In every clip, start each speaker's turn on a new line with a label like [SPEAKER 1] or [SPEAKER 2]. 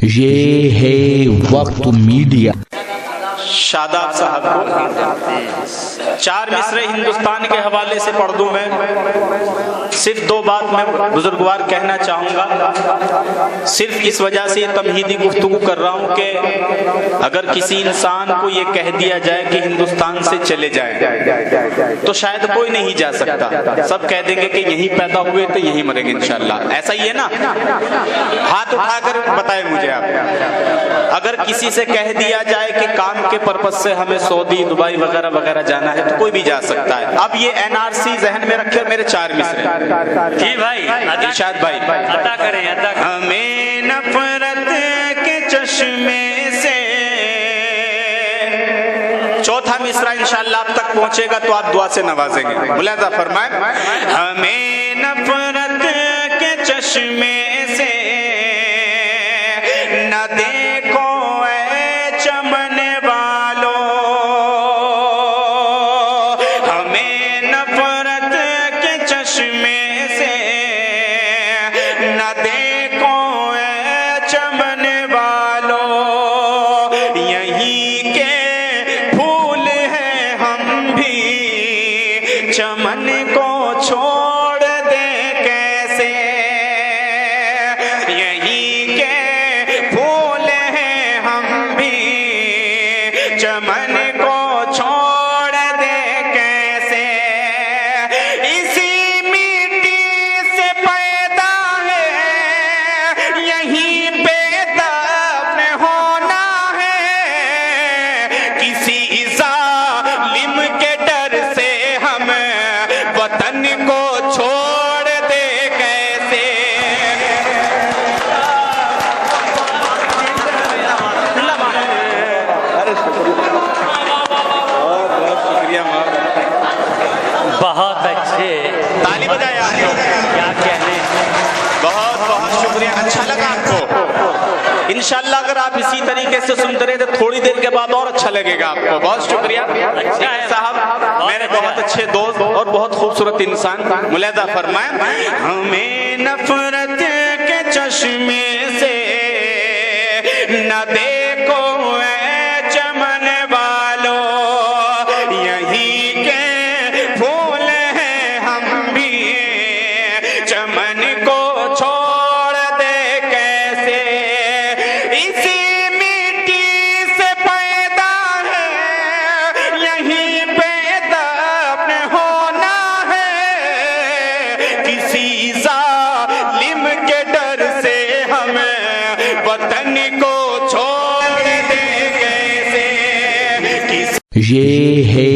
[SPEAKER 1] ये है वक्त मीडिया।
[SPEAKER 2] शादाब साहब को 4 मिसरे हिंदुस्तान के हवाले से पढ़ दूं मैं। सिर्फ 2 बात मैं बुजुर्गवार कहना चाहूंगा। सिर्फ इस वजह से तमहीदी गुफ्तगू कर रहा हूं कि अगर किसी इंसान को ये कह दिया जाए कि हिंदुस्तान से चले जाए तो शायद कोई नहीं जा सकता। सब कह देंगे कि यहीं पैदा हुए तो यहीं मरेंगे इंशाल्लाह। ऐसा ही है ना? हाथ उठाकर बताएं मुझे आप। अगर किसी से कह दिया जाए कि काम के पर्पज से हमें सऊदी, दुबई वगैरह वगैरह जाना है तो कोई भी जा सकता है। अब ये एनआरसी जहन में रखे। मेरे 4 मिसरे
[SPEAKER 3] जी भाई,
[SPEAKER 2] इरशाद भाई
[SPEAKER 3] अदा करें, अदा करें।
[SPEAKER 2] हमें नफरत के चश्मे से। चौथा मिसरा इंशाअल्लाह आप तक पहुंचेगा तो आप दुआ से नवाजेंगे। मुलाजा फरमाए, हमें नफरत के चश्मे से न देखो ऐ चमन वालो, हमें नफरत के चश्मे से न देखो ऐ चमन वालो। यहीं के फूल हैं हम भी, चमन को छोड़ दे कैसे। यहीं के फूल हैं हम भी, चमन को छोड़ दे कैसे। इसी मिट्टी से पैदा है, यहीं पे दफन होना है। किसी जालिम के डर से हम वतन को छोड़ दे कैसे।
[SPEAKER 3] बहुत अच्छे,
[SPEAKER 2] ताली बजाए आपको।
[SPEAKER 3] क्या कहने।
[SPEAKER 2] बहुत बहुत शुक्रिया। अच्छा लगा आपको? इंशाल्लाह अगर आप इसी तरीके से सुनते रहे तो थोड़ी देर के बाद और अच्छा लगेगा आपको। बहुत शुक्रिया।
[SPEAKER 3] अच्छा है
[SPEAKER 2] साहब, मेरे बहुत अच्छे दोस्त और बहुत खूबसूरत इंसान। मुलाजा फरमाए, हमें नफरत के चश्मे से न देखो ऐ चमन वालो। यहीं के फूल हैं हम भी, चमन को छोड़ दे कैसे। इसी मिट्टी से पैदा है, यहीं पे दफन होना है। किसी जालिम के डर से हमें वतन को छोड़ दे कैसे।
[SPEAKER 1] ये है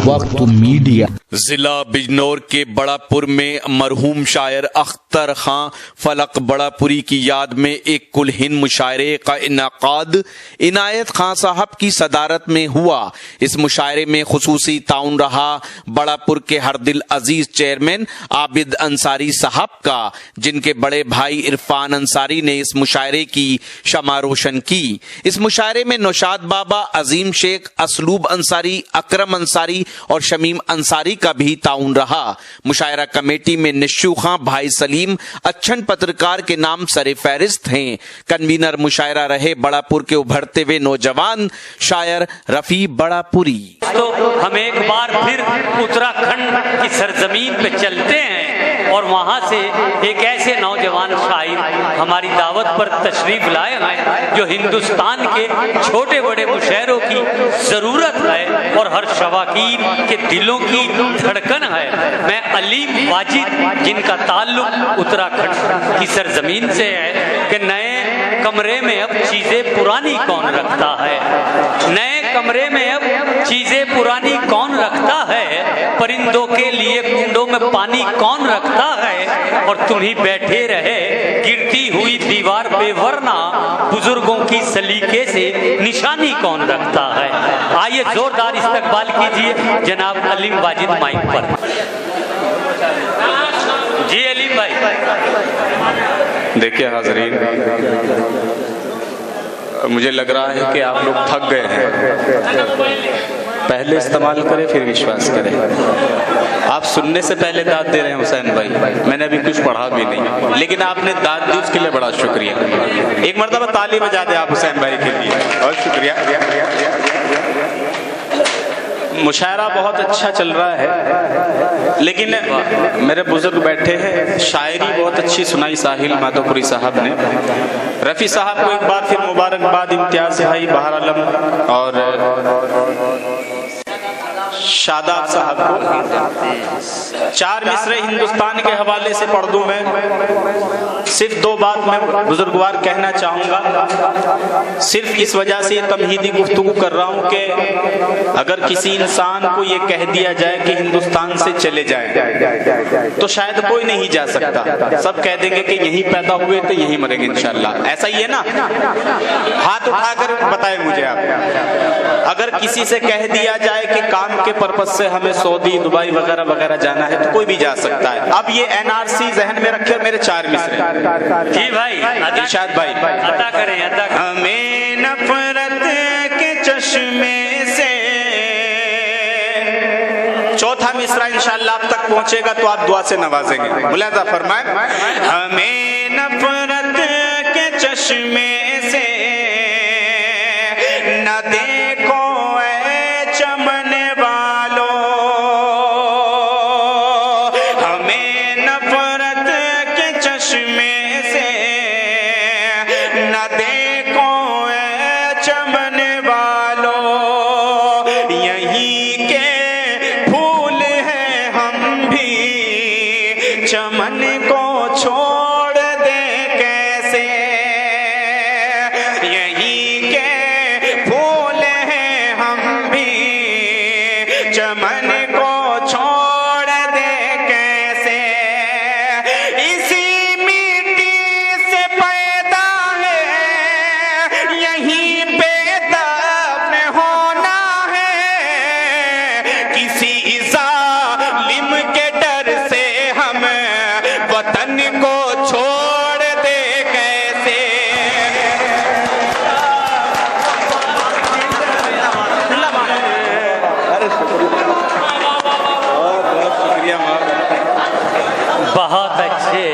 [SPEAKER 1] वक्त मीडिया।
[SPEAKER 4] जिला बिजनौर के बड़ापुर में मरहूम शायर अख्तर खां फलक बड़ापुरी की याद में एक कुल हिंद मुशायरे का इनाकाद इनायत खां साहब की सदारत में हुआ। इस मुशायरे में खुसूसी ताउन रहा बड़ापुर के हरदिल अजीज चेयरमैन आबिद अंसारी साहब का, जिनके बड़े भाई इरफान अंसारी ने इस मुशायरे की शमा रोशन की। इस मुशायरे में नौशाद बाबा, अजीम शेख, असलूब अंसारी, अकरम अंसारी और शमीम अंसारी का भी ताउन रहा। मुशायरा कमेटी में निश्शू खां, भाई सलीम अच्छन पत्रकार के नाम सरे फहरिस्त हैं। कन्वीनर मुशायरा रहे बड़ापुर के उभरते हुए नौजवान शायर रफी बड़ापुरी।
[SPEAKER 3] तो हम एक बार फिर उत्तराखंड की सरजमीन पे चलते हैं और वहां से एक ऐसे नौजवान शायर हमारी दावत पर तशरीफ लाए हैं जो हिंदुस्तान के छोटे बड़े मुशायरों की जरूरत है और हर शवाकीन के दिलों की धड़कन है। मैं अलीम वाजिद, जिनका ताल्लुक उत्तराखंड की सरजमीन से है, कि नए कमरे में अब चीजें पुरानी कौन रखता है। नए कमरे में अब चीजें पुरानी कौन रखता है। परिंदों के लिए कुंडों में पानी कौन रखता है। और तुम ही बैठे रहे गिरती हुई दीवार पे, वरना बुजुर्गों की सलीके से निशानी कौन रखता है। आइए जोरदार इस्तकबाल कीजिए जनाब अलीम वाजिद माइक पर। जी अलीम भाई।
[SPEAKER 2] देखिए हाज़रीन, मुझे लग रहा है कि आप लोग थक गए हैं। पहले इस्तेमाल करें फिर विश्वास करें। आप सुनने से पहले दाद दे रहे हैं हुसैन भाई, मैंने अभी कुछ पढ़ा भी नहीं, लेकिन आपने दाद दी उसके लिए बड़ा शुक्रिया। एक मरतबा ताली बजा दे आप हुसैन भाई के लिए, बहुत शुक्रिया। मुशायरा बहुत अच्छा चल रहा है, लेकिन मेरे बुजुर्ग बैठे हैं, शायरी बहुत अच्छी सुनाई साहिल माधोपुरी साहब ने। रफ़ी साहब को एक बार फिर मुबारकबाद, इम्तियाज भाई बहार आलम और शादाब साहब को। 4 मिसरे हिंदुस्तान के हवाले से पढ़ दूं मैं। सिर्फ 2 बात मैं बुजुर्गवार कहना चाहूंगा, सिर्फ इस वजह से ये तमहीदी गुफ्तगू कर रहा हूं कि अगर किसी इंसान को ये कह दिया जाए कि हिंदुस्तान से चले जाए तो शायद कोई नहीं जा सकता, सब कह देंगे कि यहीं पैदा हुए तो यहीं मरेंगे इंशाल्लाह। ऐसा ही है ना? हाथ उठाकर बताए मुझे आप। अगर किसी से कह दिया जाए कि काम के पर्पज से हमें सऊदी, दुबई वगैरह वगैरह जाना है तो कोई भी जा सकता है। अब ये एनआरसी जहन में रखे, मेरे 4 मिसरे
[SPEAKER 3] जी भाई,
[SPEAKER 2] इरशाद भाई
[SPEAKER 3] अदा करें, अदा करें।
[SPEAKER 2] हमें नफरत के चश्मे से, चौथा मिसरा इंशाअल्लाह आप तक पहुंचेगा तो आप दुआ से नवाजेंगे। मुलाजा फरमाए, हमें नफरत के चश्मे से न देखो ऐ चमन वालों, हमें नफरत के चश्मे से न देखो ऐ चमन वालों, यहीं के फूल हैं हम भी, चमन को छोड़ दे कैसे, यहीं के फूल हैं हम भी, चमन को छोड़ दे कैसे, इसी मिट्टी से पैदा है, यहीं पे दफन होना है, किसी जालिम के डर से हम वतन को छोड़ दे कैसे।
[SPEAKER 3] बहुत अच्छे,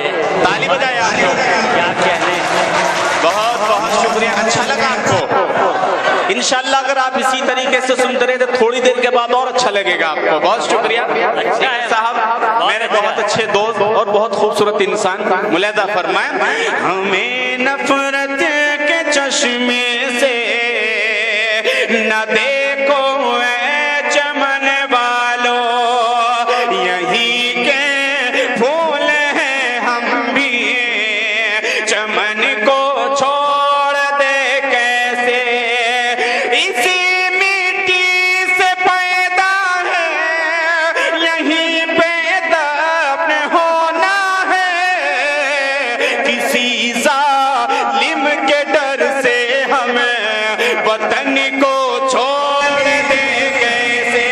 [SPEAKER 2] ताली बजाया,
[SPEAKER 3] क्या कहने।
[SPEAKER 2] बहुत बहुत शुक्रिया। अच्छा लगा आपको? इंशाल्लाह अगर आप इसी तरीके से सुनते रहे तो थोड़ी देर के बाद और अच्छा लगेगा आपको। बहुत शुक्रिया
[SPEAKER 3] अच्छा है
[SPEAKER 2] साहब, मेरे बहुत अच्छे दोस्त और बहुत खूबसूरत इंसान। मुलाजा फरमाए, हमें नफरत के चश्मे से न देखो ऐ चमन वालों, यहीं के फूल हैं हम भी, चमन को छोड़ दे कैसे, इसी मिट्टी से पैदा है, यहीं पे दफन होना है, किसी जालिम के डर से हमें वतन को छोड़ दे कैसे,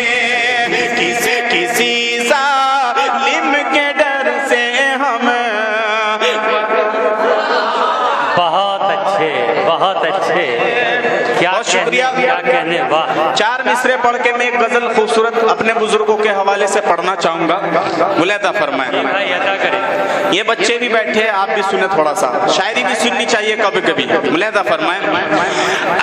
[SPEAKER 2] किसी जालिम के डर से हमें।
[SPEAKER 3] बहुत अच्छे, बहुत अच्छे, क्या
[SPEAKER 2] बहुत शुक्रिया।
[SPEAKER 3] कहने, क्या कहने। वाह,
[SPEAKER 2] 4 मिसरे पढ़ के मैं एक गजल खूबसूरत अपने बुजुर्गों के हवाले से पढ़ना चाहूंगा। मुलाजा फरमाए,
[SPEAKER 3] भाई अदा करें।
[SPEAKER 2] ये बच्चे भी बैठे हैं, आप भी सुने, थोड़ा सा शायरी भी सुननी चाहिए कभी कभी। मुलाजा फरमाए,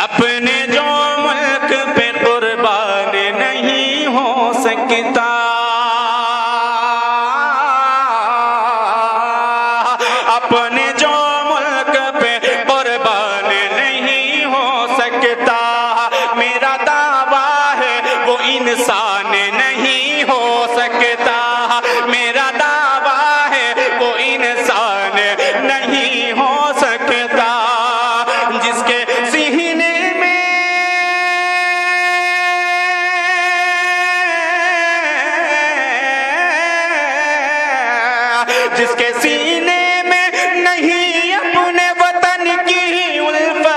[SPEAKER 2] अपने जो मुल्क पे कुर्बान नहीं हो सकता, अपने जो मुल्क पे कुर्बान नहीं हो सकता, मेरा दावा है वो इंसान नहीं हो सकता, मेरा दावा है वो इंसान नहीं हो सकता, जिसके सीने में, जिसके सीने में नहीं अपने वतन की उल्फत,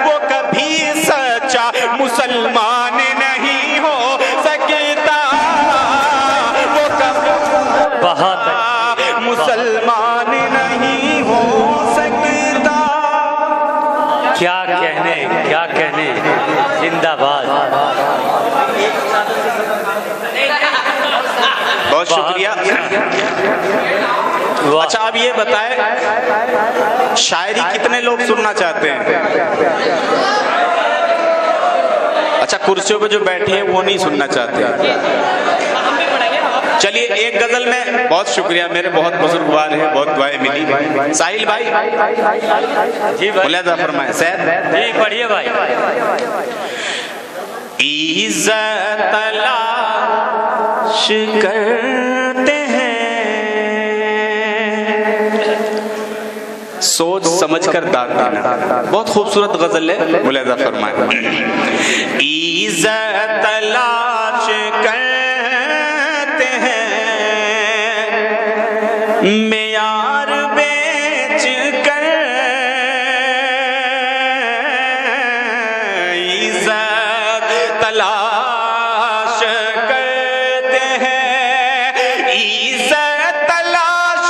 [SPEAKER 2] वो कभी सच्चा मुसलमान नहीं
[SPEAKER 3] क्या कहने जिंदाबाद।
[SPEAKER 2] बहुत शुक्रिया। अच्छा अब ये बताएं, शायरी कितने लोग सुनना चाहते हैं? अच्छा, कुर्सियों पे जो बैठे हैं वो नहीं सुनना चाहते। चलिए एक गजल में, बहुत शुक्रिया, मेरे बहुत बुजुर्गवार हैं, बहुत दुआएं मिली। साहिल भाई
[SPEAKER 3] जी भाई,
[SPEAKER 2] मुलाजा फरमाए। सैद
[SPEAKER 3] जी पढ़िए भाई।
[SPEAKER 2] इज़्ज़त तलाश करते हैं, सोच समझ कर दाद देना। बहुत खूबसूरत गजल है, मुलाजा फरमाए। इज़्ज़त तलाश करते हैं, मेयार बेच कर, इज़्ज़त तलाश करते हैं, इज़्ज़त तलाश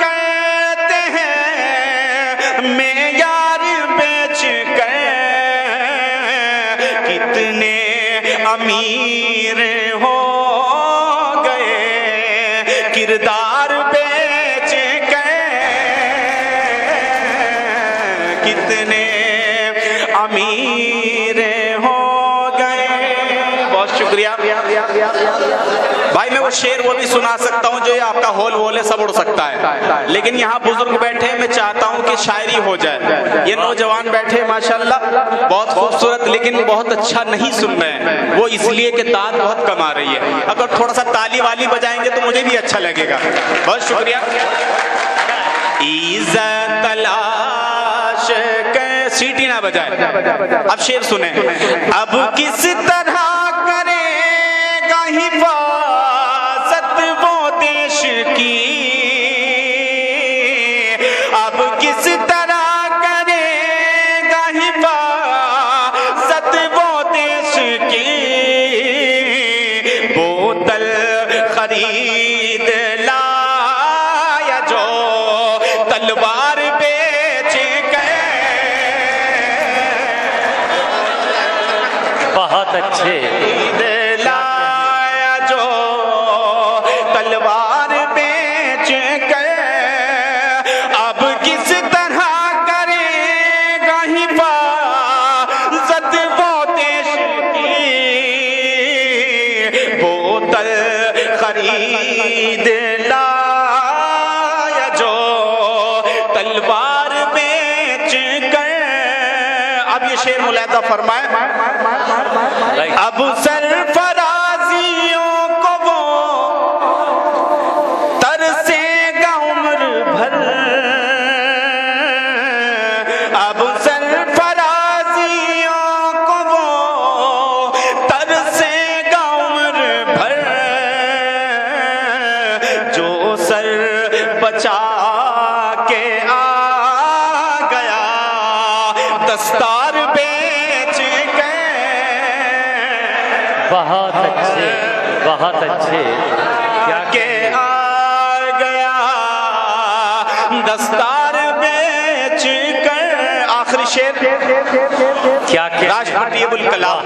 [SPEAKER 2] करते हैं, मेयार बेच कर। कितने अमीर हो गए किरदार बेच कर, कितने अमीर हो गए। बहुत शुक्रिया भाई। मैं वो शेर वो भी सुना सकता हूँ जो ये आपका होल वोल है, सब उड़ सकता है, लेकिन यहाँ बुजुर्ग बैठे, मैं चाहता हूँ कि शायरी हो जाए। ये नौजवान बैठे माशाल्लाह, बहुत खूबसूरत, लेकिन बहुत अच्छा नहीं सुन रहे हैं। वो इसलिए कि दाद बहुत कम आ रही है। अगर थोड़ा सा ताली वाली बजाएंगे तो मुझे भी अच्छा लगेगा। बहुत शुक्रिया। इज़्ज़त तलाश कर, सीटी ना बजाए। अब शेर सुने। अब किस तरह करेगा हिफाजत वो देश की, अब किस तरह करेगा हिफाजत वो देश की। बोतल खरीद लाया जो तलवार बेच गए।
[SPEAKER 3] बहुत अच्छे।
[SPEAKER 2] लाया जो तलवार बेच गए, अब किस तरह करेगा हिफाजत वो देश की। बोतल खरीद लाया जो तलवार बेच गए। अब ये शेर मुलाहिजा फरमाए। अब सरफराजियों को वो तरसेगा उम्र भर, अब सरफराजियों को वो तरसेगा उम्र भर। जो सर बचा के आ गया दस्तार बेच गए।
[SPEAKER 3] बहुत अच्छे, बहुत अच्छे। क्या
[SPEAKER 2] के आ गया दस्तार बेच कर। आखिरी शेर
[SPEAKER 3] क्या
[SPEAKER 2] राष्ट्रपति अबुल कलाम,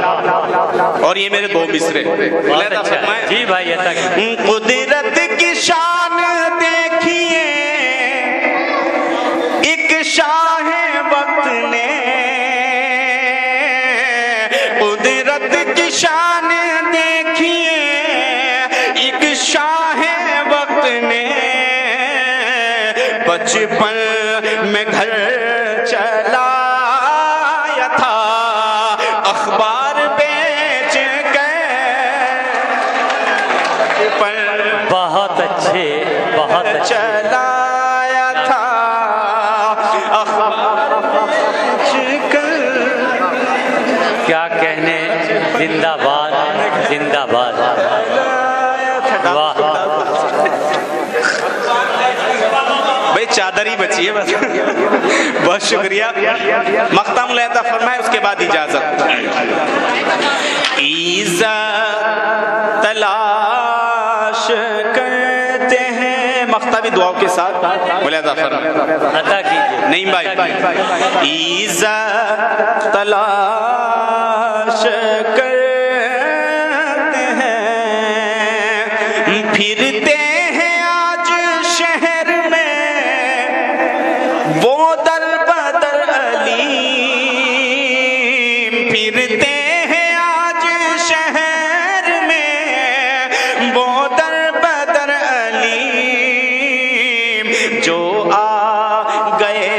[SPEAKER 2] और ये मेरे दो मिसरे।
[SPEAKER 3] बहुत अच्छा। जी भाई ऐसा
[SPEAKER 2] कुदरत की शान देखिए एक शाह वक्त ने, कुदरत की शान देखिए एक शाह वक्त ने। बचपन में घर चलाया था, अखबार बेच गए।
[SPEAKER 3] बहुत अच्छे, बहुत अच्छे।
[SPEAKER 2] चलाया था अखबार बेच कर।
[SPEAKER 3] क्या कहने जिंदाबाद, जिंदाबाद। वाह।
[SPEAKER 2] भाई चादर ही बची है बस। बहुत शुक्रिया। मख्ता मुलाहिजा फरमाए, उसके बाद इजाजत। इज़्ज़त तलाश करते हैं, मख्ता भी दुआओं के साथ बोले अता
[SPEAKER 3] कीजिए।
[SPEAKER 2] नहीं भाई, इज़्ज़त तलाश करते हैं, फिरते हैं आज शहर में वो दर बदर अलीम, फिरते हैं आज शहर में वो दर बदर अलीम, जो आ गए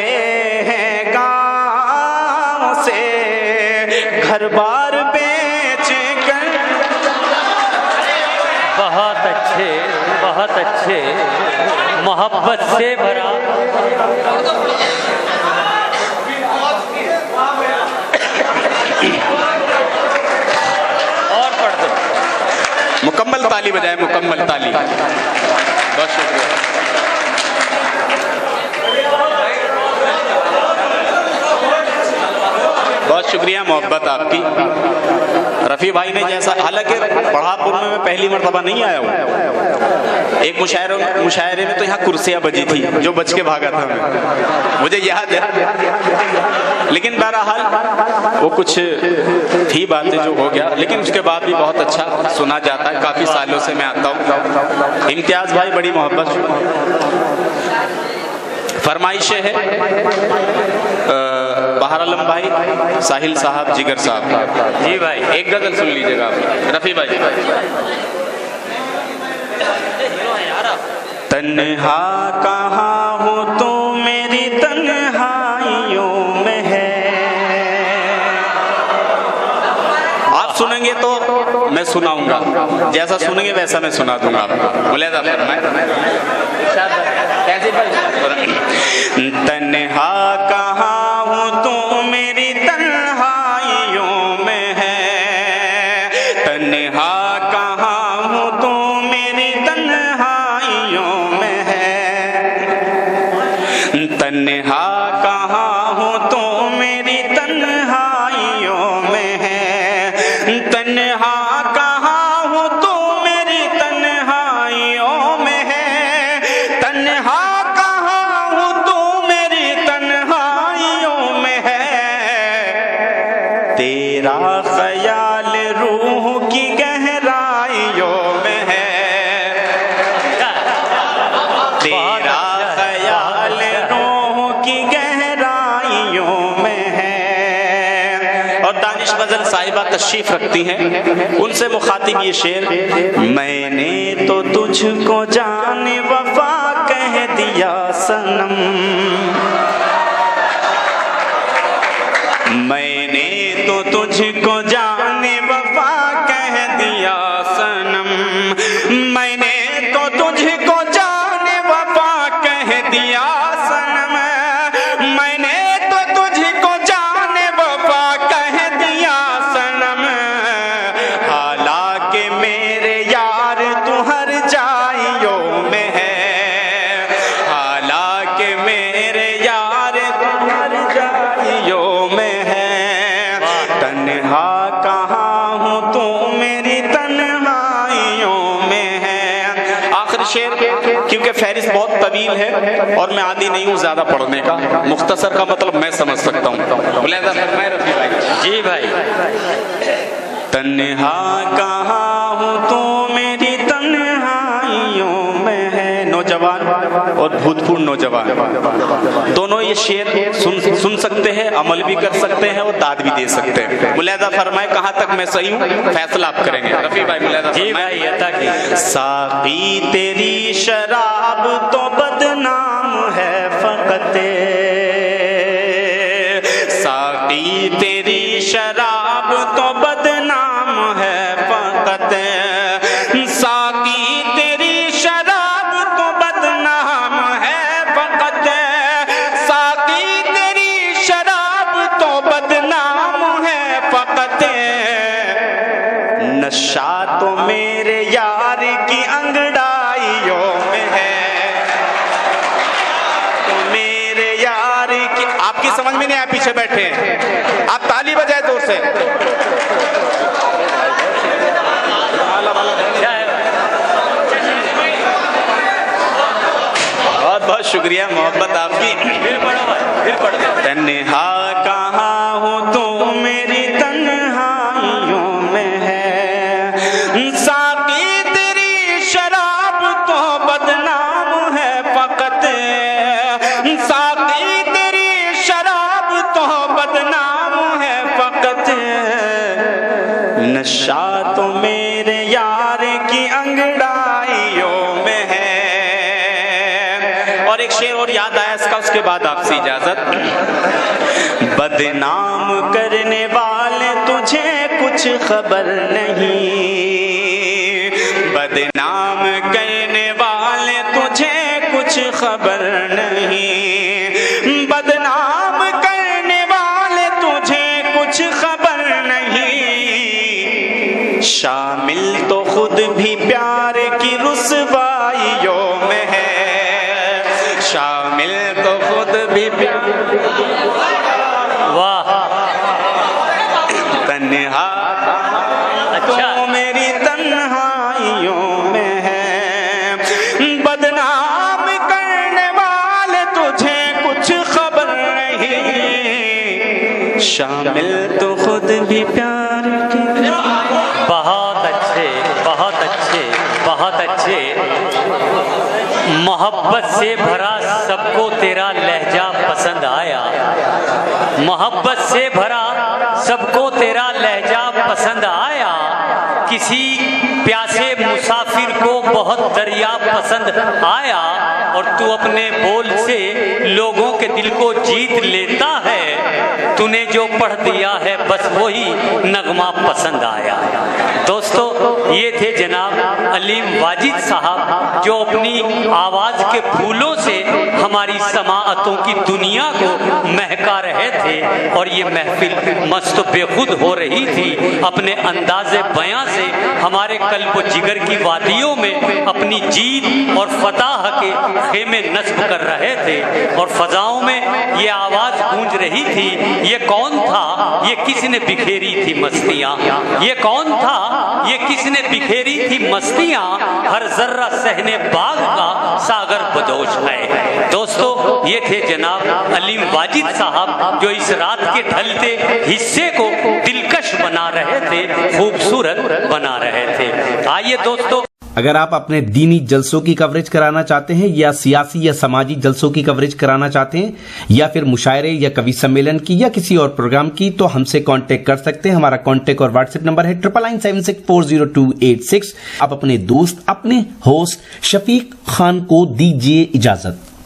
[SPEAKER 2] हैं गाँव से घर बार बेच कर।
[SPEAKER 3] बहुत अच्छे, बहुत अच्छे, मोहब्बत से भरा। और पढ़ दो।
[SPEAKER 2] मुकम्मल ताली बजाए, मुकम्मल ताली। बहुत शुक्रिया। बहुत शुक्रिया मोहब्बत आपकी। रफ़ी भाई ने जैसा, हालांकि बढ़ापुर में मैं पहली मर्तबा नहीं आया हूँ, एक मुशायरे में तो यहाँ कुर्सियाँ बजी थी, जो बच के भागा था मैं, मुझे याद है। लेकिन बहरहाल वो कुछ थी बातें जो हो गया, लेकिन उसके बाद भी बहुत अच्छा सुना जाता है। काफ़ी सालों से मैं आता हूँ। इम्तियाज़ भाई बड़ी मोहब्बत फरमाइशें है। बहार आलम भाई, साहिल साहब, जिगर साहब।
[SPEAKER 3] जी भाई,
[SPEAKER 2] एक गजल सुन लीजिएगा आप। रफ़ी भाई। तन्हा कहाँ हो तू मेरी तन्हाइयों में है। आप सुनेंगे तो मैं सुनाऊंगा, जैसा सुनेंगे वैसा मैं सुना दूंगा आपको। बोले तन्हा कहाँ हूँ तू मेरी तन्हाइयों में है, तन्हा कहाँ हूँ तू मेरी तन्हाइयों में है, तन्हा कहाँ हूँ तू मेरी तन्हाइयों में है, तन्हा कहाँ हूँ तू मेरी तन्हाइयों में है, तन्हा तेरा ख्याल रूह की गहराइयों में है, तेरा ख्याल रूह की गहराइयों में है। और दानिश गजल साहिबा तशरीफ रखती हैं, उनसे मुखातिब ये शेर। मैंने तो तुझको जाने वफा कह दिया सनम, मैंने तो तुझको जाने वफा कह दिया सनम, मैंने तो तुझको जाने वफा कह दिया सनम, मैंने तो तुझको जाने वफा कह दिया सनम, हालांकि मेरे यार तू हर जाइयों में है, हालांकि मेरे यार तू हर जाइयों में है, तन्हा कहाँ हूँ तू मेरी तन्हाइयों में है। आखिरी शेर, क्योंकि फहरिस्त बहुत तवील है और मैं आदी नहीं हूँ ज्यादा पढ़ने का, मुख्तसर का मतलब मैं समझ सकता हूँ। जी भाई। तन्हा कहाँ हूँ तू मेरी तन्हाइयों में है। नौजवान और भूतपूर्व नौजवान दोनों ये शेर सुन सकते हैं, अमल भी कर सकते हैं और दाद भी दे सकते हैं। मुलायदा फरमाए कहाँ तक मैं सही हूँ, फैसला आप करेंगे। रफ़ी भाई मुलायदा फरमाए। साक़ी तेरी शराब तो बदनाम है फ़क़त, साक़ी तेरी शराब तो बदनाम है फ़क़त, साक़ी तेरी शराब तो बदनाम है फ़क़त, साक़ी तेरी शराब तो बदनाम है फ़क़त, नशा तो मेरे यार की अंगड़ाइयों में है, तो मेरे यार की। आपकी समझ में नहीं आया, पीछे बैठे हैं आप, ताली बजाए जोर से। शुक्रिया मोहब्बत आपकी।
[SPEAKER 3] फिर पढ़ो भाई, फिर पढ़ दो।
[SPEAKER 2] तन्हा कहाँ हो तो मेरी तन्हाइयों में है, साकी तेरी शराब तो बदनाम है फकत, साकी तेरी शराब तो बदनाम है फकत, नशा तो मेरे यार की अंगड़ाइयों में है। और एक शेर और याद आया इसका, उसके बाद आपसे इजाजत। बदनाम करने वाले तुझे कुछ खबर नहीं, बदनाम करने वाले तुझे कुछ खबर नहीं, बदनाम करने वाले तुझे कुछ खबर नहीं, शामिल तो खुद भी प्यार की रुसवाइयों में है, शामिल तो खुद भी प्यार।
[SPEAKER 3] वाह,
[SPEAKER 2] तन्हा
[SPEAKER 3] अच्छा।
[SPEAKER 2] तो मेरी तन्हाइयों में है, बदनाम करने वाले तुझे कुछ खबर नहीं, शामिल तो खुद भी प्यार की।
[SPEAKER 3] बहुत अच्छे, बहुत अच्छे, बहुत अच्छे। मोहब्बत से भरा सबको तेरा लहजा पसंद आया, मोहब्बत से भरा सबको तेरा लहजा पसंद आया, किसी प्यासे मुसाफिर को बहुत दरिया पसंद आया, और तू अपने बोल से लोगों के दिल को जीत लेता है, तूने जो पढ़ दिया है बस वही नगमा पसंद आया। दोस्तों, ये थे जनाब अलीम वाजिद साहब, जो अपनी आवाज के फूलों से हमारी समाअतों की दुनिया को महका रहे थे, और ये महफिल मस्त बेखुद हो रही थी। अपने अंदाज़े बयां से हमारे कल्ब जिगर की वादियों में अपनी जीत और फतह के खेमे नस्ब कर रहे थे, और फजाओं में ये आवाज गूंज रही थी, ये कौन था, ये किसने बिखेरी थी मस्तियाँ, ये कौन था, ये किसने बिखेरी थी मस्तियाँ, हर जर्रा सहने बाग का सागर बदोश है। दोस्तों, ये थे जनाब अलीम वाजिद साहब, जो इस रात के ढलते हिस्से को दिलकश बना रहे थे, खूबसूरत बना रहे थे। आइए दोस्तों,
[SPEAKER 5] अगर आप अपने दीनी जलसों की कवरेज कराना चाहते हैं, या सियासी या समाजी जलसों की कवरेज कराना चाहते हैं, या फिर मुशायरे या कवि सम्मेलन की या किसी और प्रोग्राम की, तो हमसे कांटेक्ट कर सकते हैं। हमारा कांटेक्ट और व्हाट्सएप नंबर है 9996400286। आप अपने दोस्त, अपने होस्ट शफीक खान को दीजिए इजाजत।